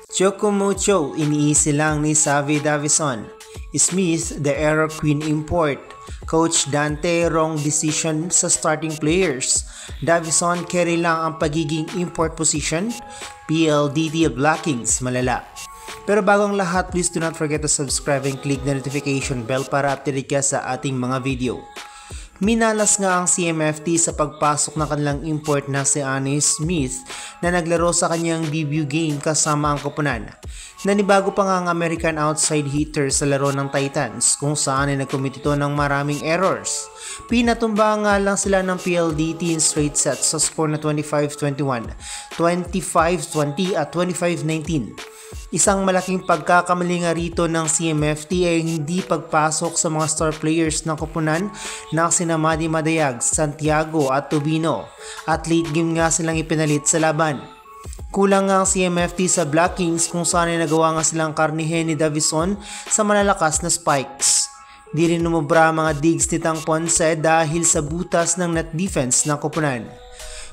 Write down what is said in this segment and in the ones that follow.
Chocomucho, iniisi lang ni Xavi Davison. Smith, the error queen import. Coach Dante, wrong decision sa starting players. Davison, carry lang ang pagiging import position. PLDT blockings, malala. Pero bago ang lahat, please do not forget to subscribe and click the notification bell para update ka sa ating mga video. Minalas nga ang CMFT sa pagpasok ng kanilang import na si Anis Smith na naglaro sa kanyang debut game kasama ang koponan. Nanibago pa nga ang American outside hitter sa laro ng Titans kung saan ay nagcommit ito ng maraming errors. Pinatumba nga lang sila ng PLDT in straight sets sa score na 25-21, 25-20 at 25-19. Isang malaking pagkakamali nga rito ng CMFT ay hindi pagpasok sa mga star players ng koponan na sina Madi Madayag, Santiago at Tubino at late game nga silang ipinalit sa laban. Kulang nga ang CMFT sa blockings kung saan ay nagawa nga silang karnihin ni Davison sa malalakas na spikes. Di rin numubra mga digs ni Tang Ponce dahil sa butas ng net defense ng koponan.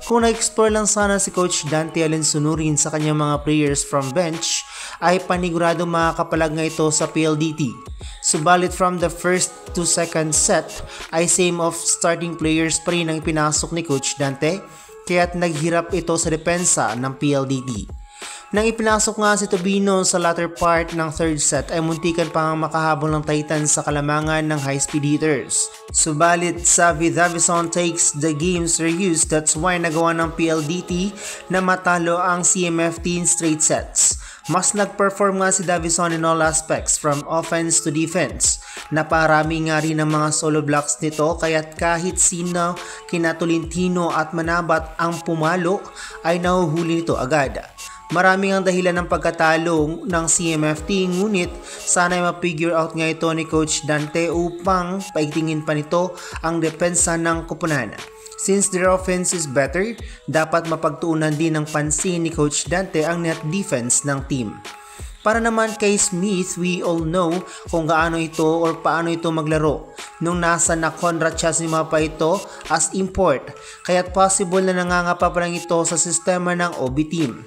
Kung na-explore lang sana si Coach Dante Alensunurin sa kanyang mga players from bench, ay panigurado makakapalag nga ito sa PLDT. Subalit from the first to second set ay same of starting players pa rin ang pinasok ni Coach Dante, kaya't naghirap ito sa depensa ng PLDT. Nang ipinasok nga si Tubino sa latter part ng third set ay muntikan pa ang makahabol ng Titans sa kalamangan ng high-speed hitters. Subalit Xavi Davison takes the game serious, that's why nagawa ng PLDT na matalo ang CMFT in straight sets. Mas nag-perform nga si Davison in all aspects from offense to defense. Naparami nga rin ang mga solo blocks nito kaya't kahit sino kinatulintino at manabat ang pumalo ay nahuhuli nito agad. Maraming ang dahilan ng pagkatalo ng CMFT ngunit sana'y ma-figure out nga ito ni Coach Dante upang paigtingin pa nito ang depensa ng koponan. Since their offense is better, dapat mapagtuunan din ng pansin ni Coach Dante ang net defense ng team. Para naman kay Smith, we all know kung gaano ito or paano ito maglaro. Nung nasa Nakonra Chasima pa ito as import, kaya't possible na nangangapa pa lang ito sa sistema ng OB team.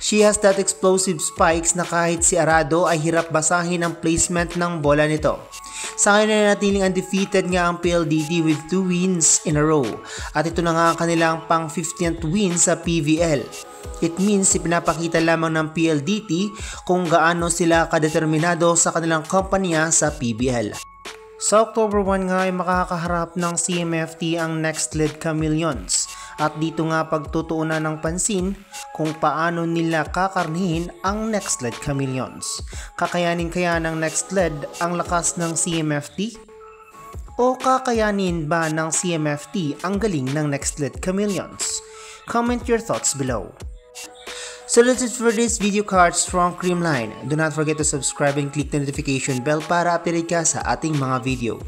She has that explosive spikes na kahit si Arado ay hirap basahin ang placement ng bola nito. Sa ngayon na natiling undefeated nga ang PLDT with 2 wins in a row at ito na nga ang kanilang pang 15th win sa PVL. It means ipinapakita lamang ng PLDT kung gaano sila kadeterminado sa kanilang kompanya sa PBL. Sa October 1 nga ay makakaharap ng CMFT ang Next Lead Chameleons at dito nga pagtutuunan ng pansin kung paano nila kakarnihin ang Next Lead Chameleons. Kakayanin kaya ng Next Lead ang lakas ng CMFT? O kakayanin ba ng CMFT ang galing ng Next Lead Chameleons? Comment your thoughts below. So that's it for this video cards from Creamline. Do not forget to subscribe and click the notification bell para update ka sa ating mga video.